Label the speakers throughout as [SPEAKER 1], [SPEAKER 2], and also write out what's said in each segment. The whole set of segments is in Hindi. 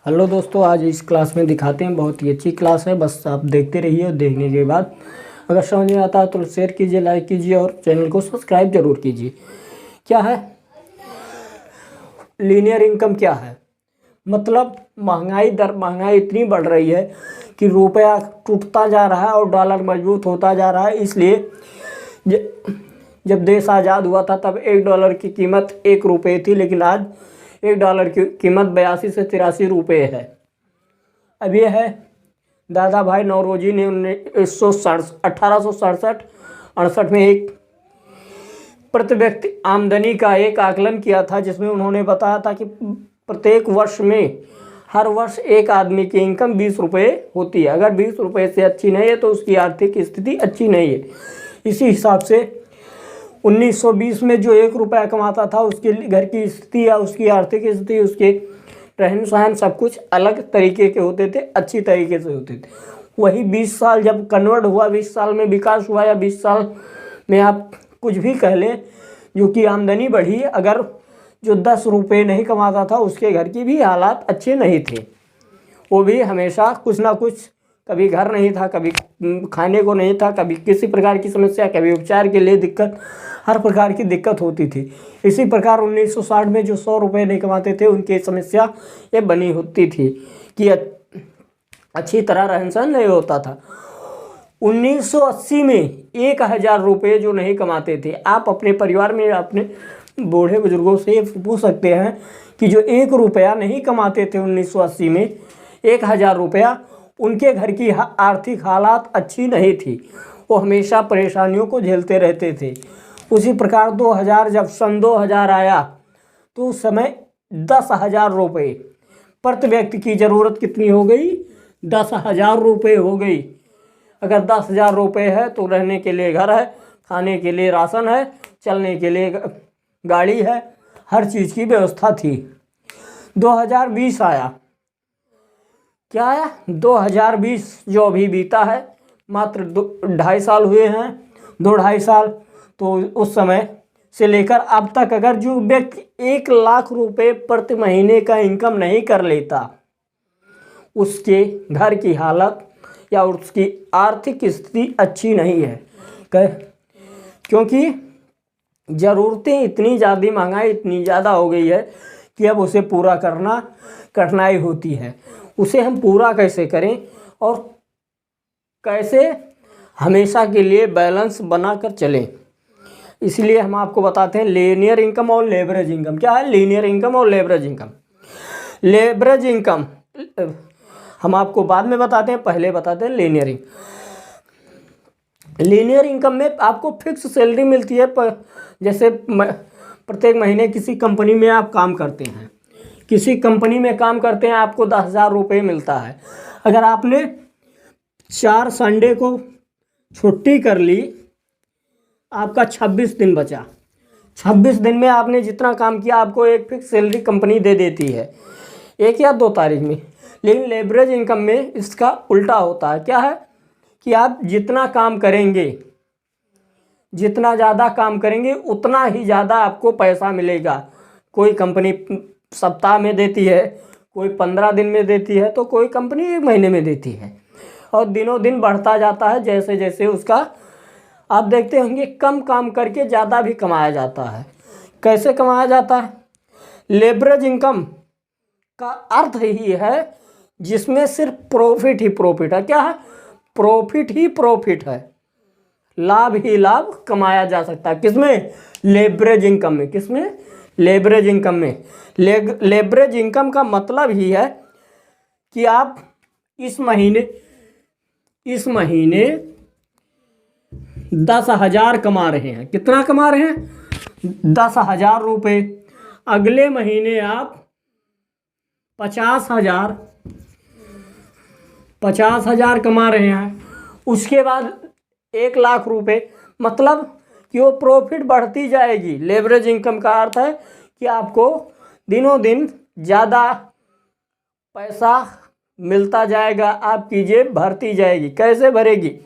[SPEAKER 1] हेलो दोस्तों, आज इस क्लास में दिखाते हैं। बहुत ही अच्छी क्लास है, बस आप देखते रहिए और देखने के बाद अगर समझ में आता है तो शेयर कीजिए, लाइक कीजिए और चैनल को सब्सक्राइब जरूर कीजिए। क्या है लीनियर इनकम? क्या है मतलब महंगाई इतनी बढ़ रही है कि रुपया टूटता जा रहा है और डॉलर मजबूत होता जा रहा है। इसलिए जब देश आज़ाद हुआ था तब $1 की कीमत ₹1 थी, लेकिन आज $1 की कीमत 82 से 83 रुपये है। अब ये है दादा भाई नौरोजी ने 1867-68 में एक प्रति व्यक्ति आमदनी का एक आकलन किया था, जिसमें उन्होंने बताया था कि प्रत्येक वर्ष में हर वर्ष एक आदमी की इनकम 20 रुपये होती है। अगर 20 रुपये से अच्छी नहीं है तो उसकी आर्थिक स्थिति अच्छी नहीं है। इसी हिसाब से 1920 में जो ₹1 कमाता था उसके घर की स्थिति या उसकी आर्थिक स्थिति, उसके रहन सहन सब कुछ अलग तरीके के होते थे, अच्छी तरीके से होते थे। वही 20 साल जब कन्वर्ट हुआ, 20 साल में विकास हुआ या 20 साल में आप कुछ भी कह लें, जो कि आमदनी बढ़ी, अगर जो ₹10 नहीं कमाता था उसके घर की भी हालात अच्छे नहीं थे। वो भी हमेशा कुछ ना कुछ, कभी घर नहीं था, कभी खाने को नहीं था, कभी किसी प्रकार की समस्या, कभी उपचार के लिए दिक्कत, हर प्रकार की दिक्कत होती थी। इसी प्रकार 1960 में जो ₹100 नहीं कमाते थे उनकी समस्या ये बनी होती थी कि अच्छी तरह रहन सहन नहीं होता था। 1980 में ₹1000 जो नहीं कमाते थे, आप अपने परिवार में अपने बूढ़े बुजुर्गों से पूछ सकते हैं कि जो ₹1 नहीं कमाते थे 1980 में, ₹1000, उनके घर की आर्थिक हालात अच्छी नहीं थी। वो हमेशा परेशानियों को झेलते रहते थे। उसी प्रकार 2000 जब सन 2000 आया तो उस समय ₹10,000 प्रति व्यक्ति की ज़रूरत कितनी हो गई? ₹10,000 हो गई। अगर ₹10,000 है तो रहने के लिए घर है, खाने के लिए राशन है, चलने के लिए गाड़ी है, हर चीज़ की व्यवस्था थी। 2020 आया। क्या आया? 2020 जो अभी बीता है, मात्र 2-2.5 साल हुए हैं, 2-2.5 साल। तो उस समय से लेकर अब तक अगर जो व्यक्ति ₹1,00,000 प्रति महीने का इनकम नहीं कर लेता, उसके घर की हालत या उसकी आर्थिक स्थिति अच्छी नहीं है। क्योंकि ज़रूरतें इतनी ज़्यादा, महंगाई इतनी ज़्यादा हो गई है कि अब उसे पूरा करना कठिनाई होती है। उसे हम पूरा कैसे करें और कैसे हमेशा के लिए बैलेंस बनाकर चलें, इसलिए हम आपको बताते हैं लीनियर इनकम और लेवरेज इनकम। क्या है लीनियर इनकम और लेवरेज इनकम? लेवरेज इनकम हम आपको बाद में बताते हैं, पहले बताते हैं लीनियर इनकम। लीनियर इनकम में आपको फिक्स सैलरी मिलती है। जैसे प्रत्येक महीने किसी कंपनी में आप काम करते हैं, किसी कंपनी में काम करते हैं, आपको ₹10,000 मिलता है। अगर आपने 4 संडे को छुट्टी कर ली, आपका 26 दिन बचा। 26 दिन में आपने जितना काम किया आपको एक फिक्स सैलरी कंपनी दे देती है 1 या 2 तारीख में। लेकिन लेवरेज इनकम में इसका उल्टा होता है। क्या है कि आप जितना काम करेंगे, जितना ज़्यादा काम करेंगे उतना ही ज़्यादा आपको पैसा मिलेगा। कोई कंपनी सप्ताह में देती है, कोई 15 दिन में देती है, तो कोई कंपनी 1 महीने में देती है, और दिनों दिन बढ़ता जाता है जैसे जैसे उसका। आप देखते होंगे कम काम करके ज़्यादा भी कमाया जाता है। कैसे कमाया जाता है? लेवरेज इनकम का अर्थ ही है जिसमें सिर्फ प्रॉफिट ही प्रॉफिट है। क्या है? प्रॉफिट ही प्रॉफिट है, लाभ ही लाभ कमाया जा सकता है। किसमें? लेवरेज इनकम में। किसमें? लेवरेज इनकम में। लेवरेज इनकम का मतलब ही है कि आप इस महीने 10,000 कमा रहे हैं। कितना कमा रहे हैं? ₹10,000। अगले महीने आप 50,000 कमा रहे हैं। उसके बाद ₹1,00,000, मतलब कि वो प्रॉफिट बढ़ती जाएगी। लेवरेज इनकम का अर्थ है कि आपको दिनों दिन ज़्यादा पैसा मिलता जाएगा, आपकी जेब भरती जाएगी। कैसे भरेगी,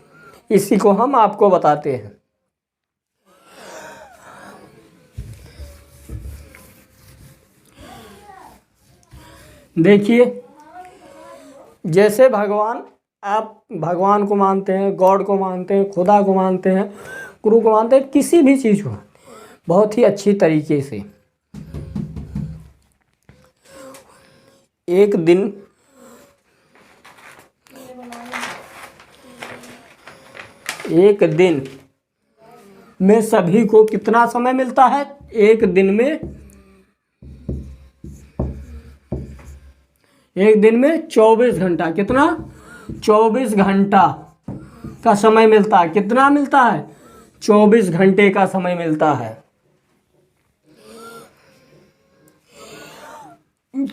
[SPEAKER 1] इसी को हम आपको बताते हैं। देखिए जैसे भगवान, आप भगवान को मानते हैं, गॉड को मानते हैं, खुदा को मानते हैं, गुरु को मानते हैं, किसी भी चीज़ को बहुत ही अच्छी तरीके से एक दिन में सभी को कितना समय मिलता है? एक दिन में 24 घंटा। कितना? 24 घंटा का समय मिलता है। कितना मिलता है? 24 घंटे का समय मिलता है।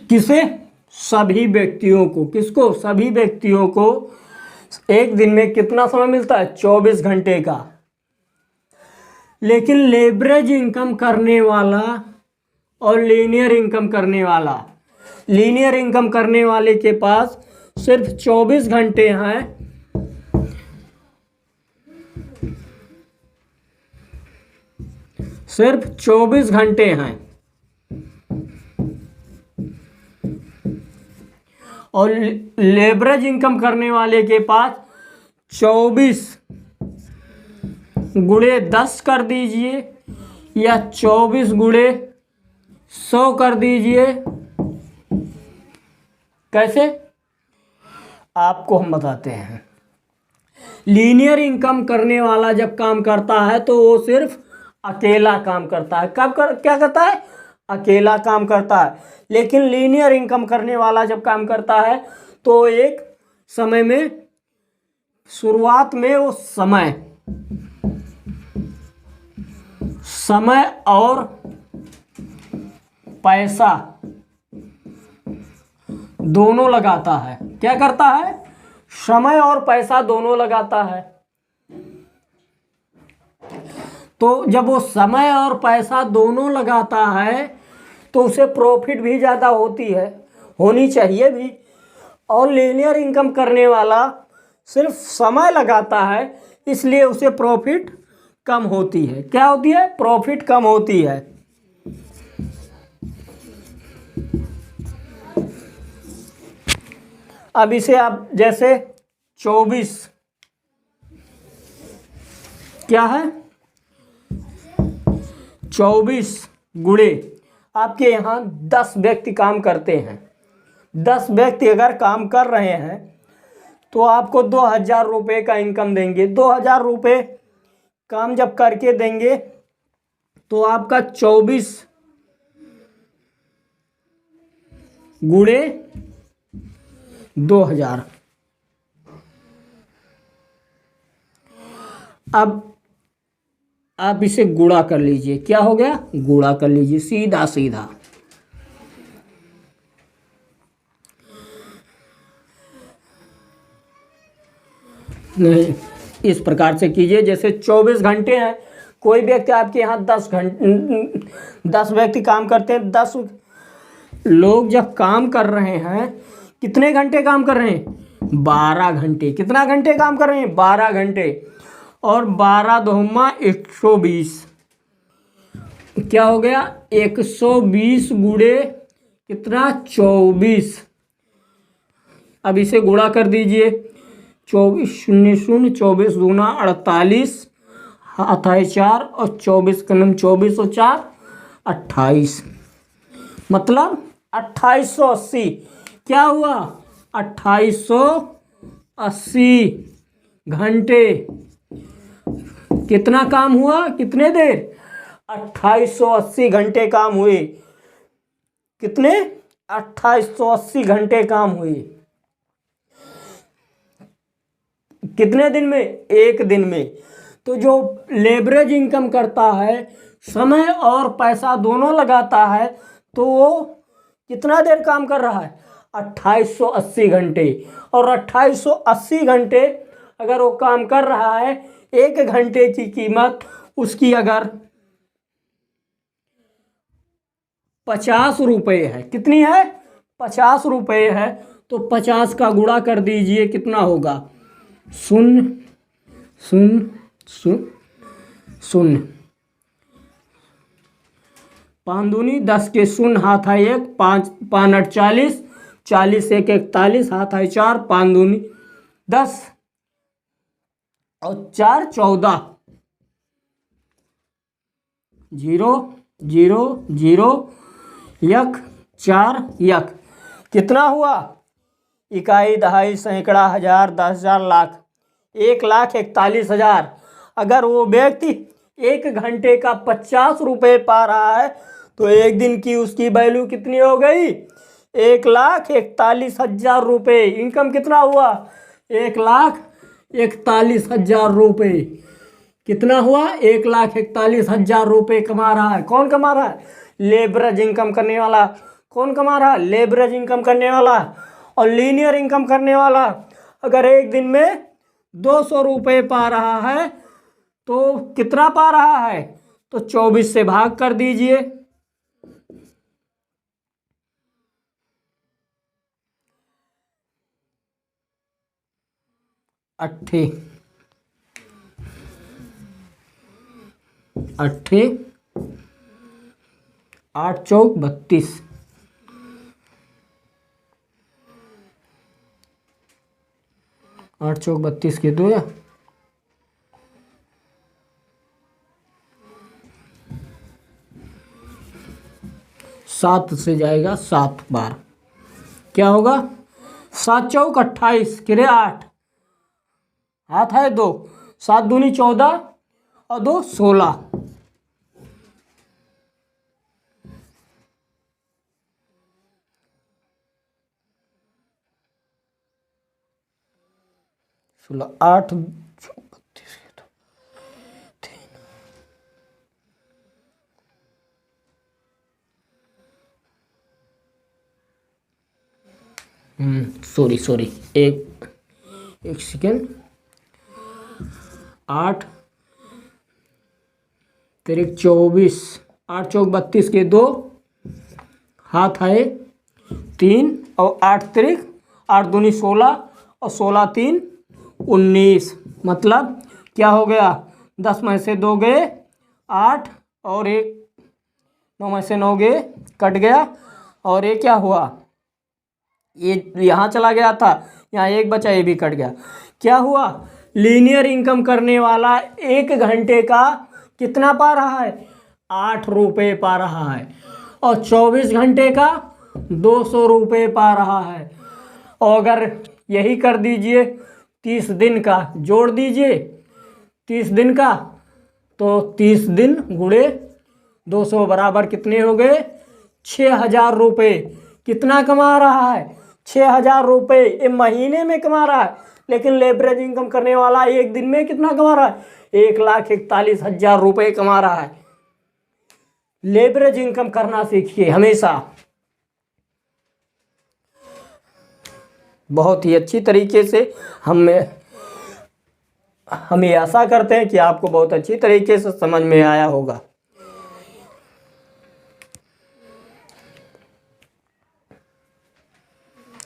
[SPEAKER 1] किसे? सभी व्यक्तियों को। किसको? सभी व्यक्तियों को एक दिन में कितना समय मिलता है? 24 घंटे का। लेकिन लेवरेज इनकम करने वाला और लीनियर इनकम करने वाले के पास सिर्फ 24 घंटे हैं। सिर्फ 24 घंटे हैं। और लेवरेज इनकम करने वाले के पास 24 गुणे 10 कर दीजिए या 24 गुणे 100 कर दीजिए। कैसे? आपको हम बताते हैं। लीनियर इनकम करने वाला जब काम करता है तो वो सिर्फ अकेला काम करता है। क्या करता है? अकेला काम करता है। लेकिन लीनियर इनकम करने वाला जब काम करता है तो एक समय में, शुरुआत में वो समय और पैसा दोनों लगाता है। क्या करता है? समय और पैसा दोनों लगाता है। तो जब वो समय और पैसा दोनों लगाता है तो उसे प्रॉफिट भी ज़्यादा होनी चाहिए भी। और लीनियर इनकम करने वाला सिर्फ समय लगाता है, इसलिए उसे प्रॉफिट कम होती है। क्या होती है? प्रॉफिट कम होती है। अब इसे आप जैसे 24 क्या है? 24 गुणे, आपके यहाँ 10 व्यक्ति काम करते हैं। 10 व्यक्ति अगर काम कर रहे हैं तो आपको 2000 रुपये का इनकम देंगे। 2000 रुपये काम जब करके देंगे तो आपका 24 गुणे 2000। अब आप इसे गुणा कर लीजिए। क्या हो गया? गुणा कर लीजिए सीधा सीधा। नहीं, इस प्रकार से कीजिए जैसे 24 घंटे हैं। कोई व्यक्ति आपके यहाँ 10 व्यक्ति काम करते हैं। 10 लोग जब काम कर रहे हैं, कितने घंटे काम कर रहे हैं? 12 घंटे। कितना घंटे काम कर रहे हैं? 12 घंटे। और 12 दूना 120। क्या हो गया? 120 गुणे कितना? 24। अब इसे गुणा कर दीजिए। 24 शून्य शून्य, 24 दूना 48, हाथ आए 4 और 24 कलम 24 और 4 28। मतलब 2880। क्या हुआ? 2880 घंटे। कितना काम हुआ? कितने देर? 2880 घंटे काम हुए। कितने? 2880 घंटे काम हुए। कितने दिन में? एक दिन में। तो जो लेवरेज इनकम करता है, समय और पैसा दोनों लगाता है, तो वो कितना देर काम कर रहा है? 2880 घंटे। और 2880 घंटे अगर वो काम कर रहा है, 1 घंटे की कीमत उसकी अगर 50 रुपये है। कितनी है? 50 रुपये है। तो 50 का गुणा कर दीजिए, कितना होगा? 0 0 0 0। 5 दूनी 10 के 0, हाथ है 1, 5 5 8 40, 40 एक 41, हाथ आए 4, 5 दूनी 10 और 4 14, 0 0 0 1 4 1। कितना हुआ? इकाई, दहाई, सैकड़ा, हजार, 10,000, लाख। 1,41,000। अगर वो व्यक्ति 1 घंटे का 50 रुपये पा रहा है तो एक दिन की उसकी वैल्यू कितनी हो गई? 1,41,000 रुपये। इनकम कितना हुआ? 1,41,000 रुपये। कितना हुआ? 1,41,000 रुपये कमा रहा है। कौन कमा रहा है? लेवरेज इनकम करने वाला। कौन कमा रहा है? लेवरेज इनकम करने वाला और लीनियर इनकम करने वाला। अगर एक दिन में 200 रुपये पा रहा है तो कितना पा रहा है? तो 24 से भाग कर दीजिए। 8 8 चौक 32। 8 चौक 32 के 2 या 7 से जाएगा 7 बार। क्या होगा? 7 चौक 28 किरे 8, हाथ है 2, 7 दूनी 14 और 2 16। 8 32 सॉरी एक सेकेंड। 8 तिरिक 24, 8 चौक 32 के 2, हाथ आए 3 और 8 तिरिक 8 दूनी 16 और 16 3 19। मतलब क्या हो गया? 10 में से 2 गए 8 और 1 9 में से 9 गए, कट गया और ये क्या हुआ? ये यहाँ चला गया था, यहाँ 1 बचा, ये भी कट गया। क्या हुआ? लीनियर इनकम करने वाला 1 घंटे का कितना पा रहा है? 8 रुपये पा रहा है। और 24 घंटे का 200 रुपये पा रहा है। और अगर यही कर दीजिए 30 दिन का, जोड़ दीजिए 30 दिन का, तो 30 दिन गुणे 200 बराबर कितने हो गए? 6,000 रुपये। कितना कमा रहा है? 6,000 रुपये। ये महीने में कमा रहा है, लेकिन लेवरेज इनकम करने वाला एक दिन में कितना कमा रहा है? 1,41,000 रुपये कमा रहा है। लेवरेज इनकम करना सीखिए हमेशा। बहुत ही अच्छी तरीके से हम आशा करते हैं कि आपको बहुत अच्छी तरीके से समझ में आया होगा।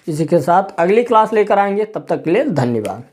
[SPEAKER 1] इसी के साथ अगली क्लास लेकर आएंगे। तब तक के लिए धन्यवाद।